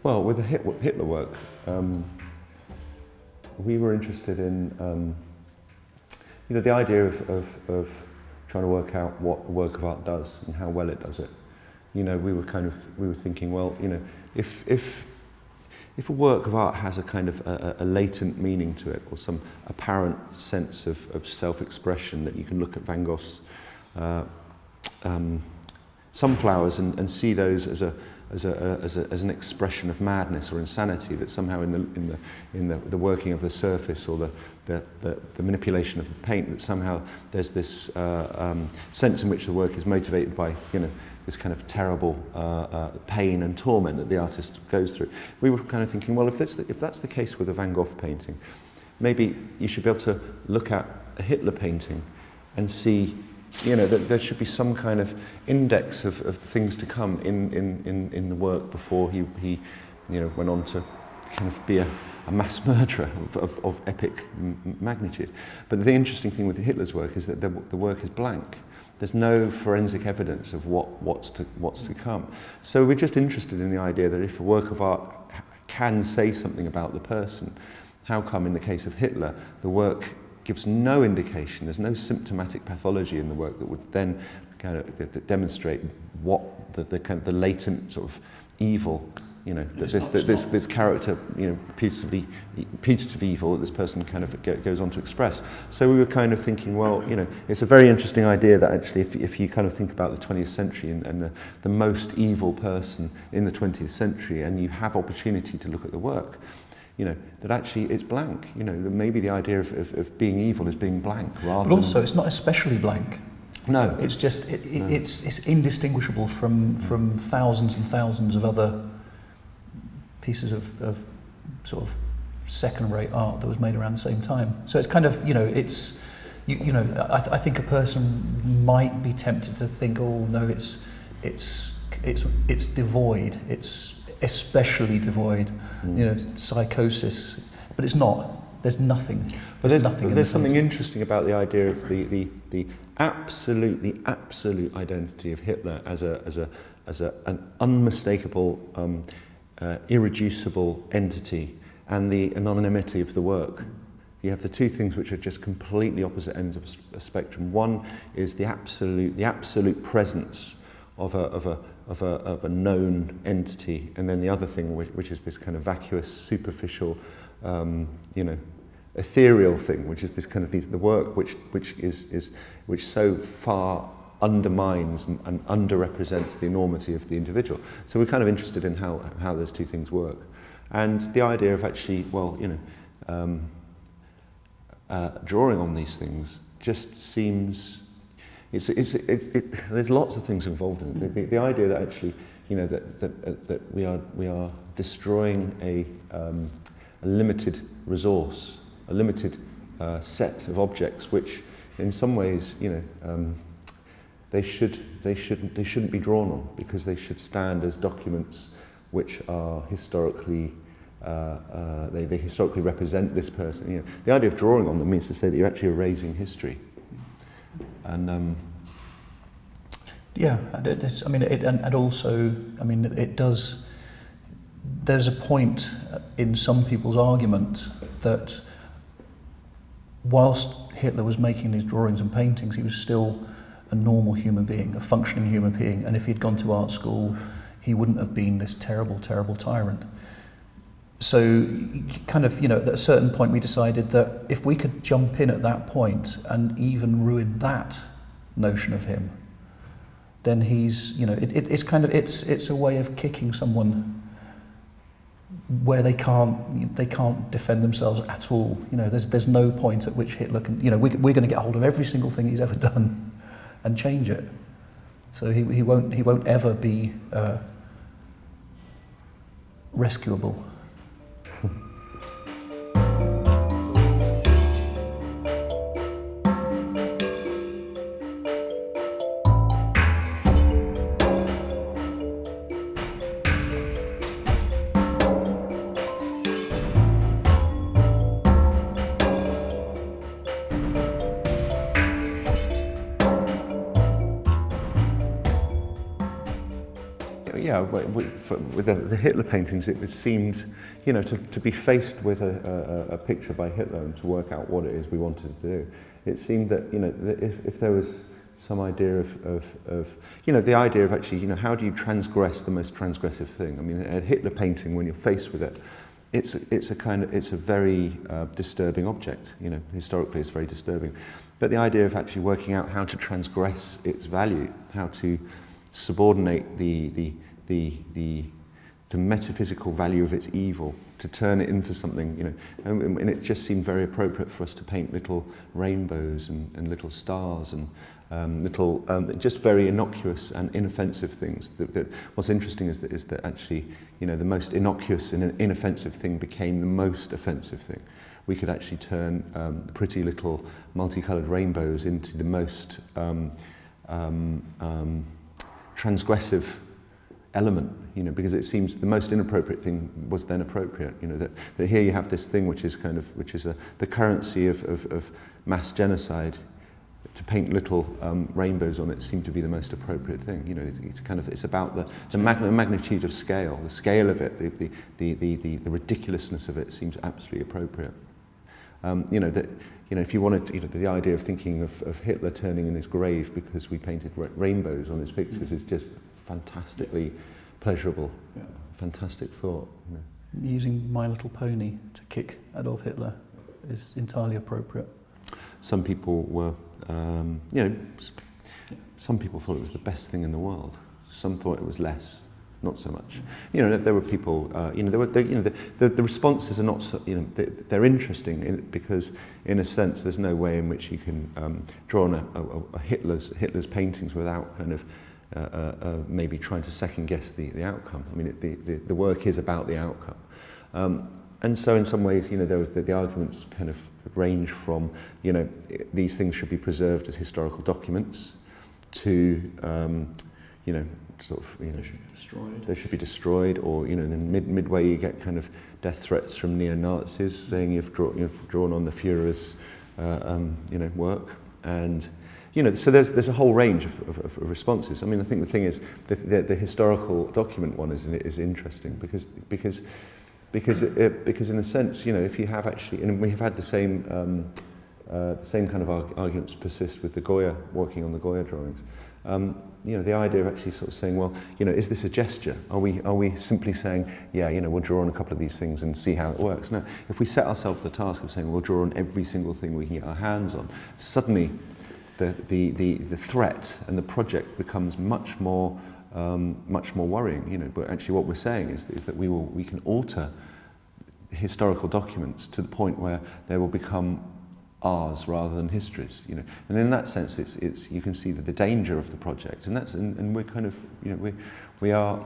Well, with the Hitler work, we were interested in the idea of trying to work out what a work of art does and how well it does it. We were thinking, well, if a work of art has a kind of a latent meaning to it, or some apparent sense of self-expression, that you can look at Van Gogh's sunflowers and see those as an expression of madness or insanity, that somehow in the working of the surface or the manipulation of the paint, that somehow there's this sense in which the work is motivated by this kind of terrible pain and torment that the artist goes through. We were kind of thinking, well, if that's the case with a Van Gogh painting, maybe you should be able to look at a Hitler painting and see that there should be some kind of index of things to come in the work before he went on to kind of be a mass murderer of epic magnitude. But the interesting thing with Hitler's work is that the work is blank. There's no forensic evidence of what's to come. So we're just interested in the idea that if a work of art can say something about the person, how come in the case of Hitler the work gives no indication, there's no symptomatic pathology in the work that would then kind of demonstrate what the latent sort of evil, that this character, putative evil that this person kind of goes on to express. So we were kind of thinking, well, it's a very interesting idea that actually if you kind of think about the 20th century and the most evil person in the 20th century, and you have opportunity to look at the work, that actually it's blank. That maybe the idea of being evil is being blank rather. But also, it's not especially blank. No, it's just it's indistinguishable from thousands and thousands of other pieces of sort of second-rate art that was made around the same time. So it's kind of I think a person might be tempted to think, oh no, it's devoid. It's especially devoid, psychosis, but it's not. There's nothing. There's nothing. There's something interesting about the idea of the absolute identity of Hitler as an unmistakable, irreducible entity, and the anonymity of the work. You have the two things which are just completely opposite ends of a spectrum. One is the absolute presence of a known entity, and then the other thing, which is this kind of vacuous, superficial, ethereal thing, which is this kind of the work which so far undermines and underrepresents the enormity of the individual. So we're kind of interested in how those two things work, and the idea of actually, drawing on these things just seems. There's lots of things involved in it. The idea that actually, that we are destroying a limited resource, a limited set of objects, which, in some ways, they shouldn't be drawn on, because they should stand as documents which are historically. They historically represent this person. The idea of drawing on them means to say that you're actually erasing history. And it does. There's a point in some people's argument that whilst Hitler was making these drawings and paintings, he was still a normal human being, a functioning human being, and if he'd gone to art school, he wouldn't have been this terrible, terrible tyrant. So, kind of, at a certain point we decided that if we could jump in at that point and even ruin that notion of him, then he's, it's a way of kicking someone where they can't defend themselves at all. There's no point at which Hitler can, we're going to get hold of every single thing he's ever done and change it. So he won't ever be rescuable. yeah, with the Hitler paintings, it seemed, you know, to be faced with a picture by Hitler and to work out what it is we wanted to do. It seemed that, you know, that if there was some idea of, you know, the idea of actually, you know, how do you transgress the most transgressive thing? I mean, a Hitler painting, when you're faced with it, it's a very disturbing object. You know, historically, it's very disturbing. But the idea of actually working out how to transgress its value, how to subordinate the metaphysical value of its evil, to turn it into something, you know, and it just seemed very appropriate for us to paint little rainbows and little stars and little, just very innocuous and inoffensive things. What's interesting is that actually, you know, the most innocuous and inoffensive thing became the most offensive thing. We could actually turn pretty little multicoloured rainbows into the most transgressive element, you know, because it seems the most inappropriate thing was then appropriate. You know, that here you have this thing which is the currency of mass genocide. To paint little rainbows on it seemed to be the most appropriate thing. You know, it's about the magnitude of scale, the scale of it, the ridiculousness of it seems absolutely appropriate. You know that. You know, if you wanted, you know, the idea of thinking of Hitler turning in his grave because we painted rainbows on his pictures is just fantastically pleasurable. Yeah. Fantastic thought. You know. Using My Little Pony to kick Adolf Hitler is entirely appropriate. Some people were, you know, some people thought it was the best thing in the world. Some thought it was less. Not so much. You know, there were people. You know, the responses are not. So, you know, they're interesting because, in a sense, there's no way in which you can draw on a Hitler's paintings without kind of maybe trying to second guess the outcome. I mean, the work is about the outcome, and so in some ways, you know, the arguments kind of range from, you know, these things should be preserved as historical documents, to, you know. Sort of, you know, they should be destroyed, or, you know, then midway you get kind of death threats from neo-Nazis saying you've drawn on the Führer's, you know, work, and, you know, so there's a whole range of responses. I mean, I think the thing is the historical document one is interesting because in a sense, you know, if you have actually, and we have had the same kind of arguments persist with the Goya, working on the Goya drawings. You know, the idea of actually sort of saying, well, you know, is this a gesture? Are we simply saying, yeah, you know, we'll draw on a couple of these things and see how it works? No, if we set ourselves the task of saying we'll draw on every single thing we can get our hands on, suddenly the threat and the project becomes much more worrying. You know, but actually what we're saying is that we can alter historical documents to the point where they will become ours rather than history's, you know, and in that sense, it's you can see the danger of the project, and we're kind of, you know, we are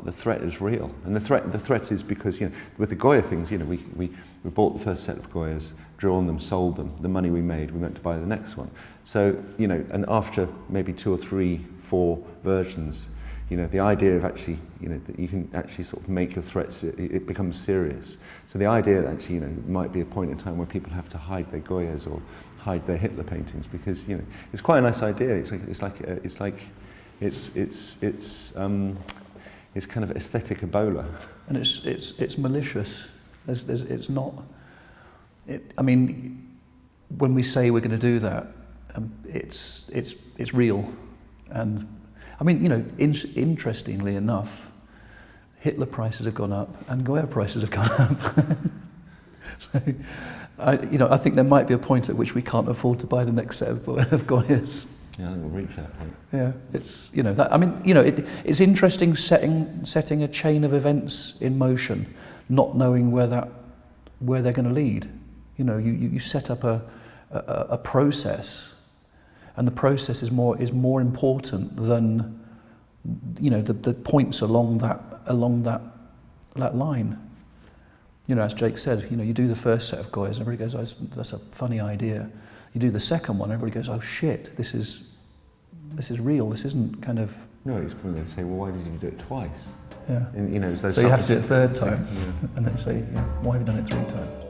the threat is real, and the threat is because, you know, with the Goya things, you know, we bought the first set of Goyas, drawn them, sold them, the money we made, we went to buy the next one. So, you know, and after maybe 2 or 3, 4 versions, you know, the idea of actually, you know, that you can actually sort of make your threats, it becomes serious. So the idea that actually, you know, might be a point in time where people have to hide their Goyas or hide their Hitler paintings, because, you know, it's quite a nice idea. It's kind of aesthetic Ebola. And it's malicious. It's not. I mean, when we say we're going to do that, it's real, and. I mean, you know, interestingly enough, Hitler prices have gone up and Goya prices have gone up. So, you know, I think there might be a point at which we can't afford to buy the next set of Goyas. Yeah, I think we'll reach that point. Yeah, it's, you know, that, I mean, you know, it's interesting setting a chain of events in motion, not knowing where they're going to lead. You know, you set up a process. And the process is more important than, you know, the points along that line. You know, as Jake said, you know, you do the first set of Goyas, everybody goes, oh, that's a funny idea. You do the second one, everybody goes, oh shit, this is real. This isn't kind of. No, he's going to say, well, why did you do it twice? Yeah. And, you know, so you have to do it a third time, yeah. And they say, yeah, why have you done it 3 times?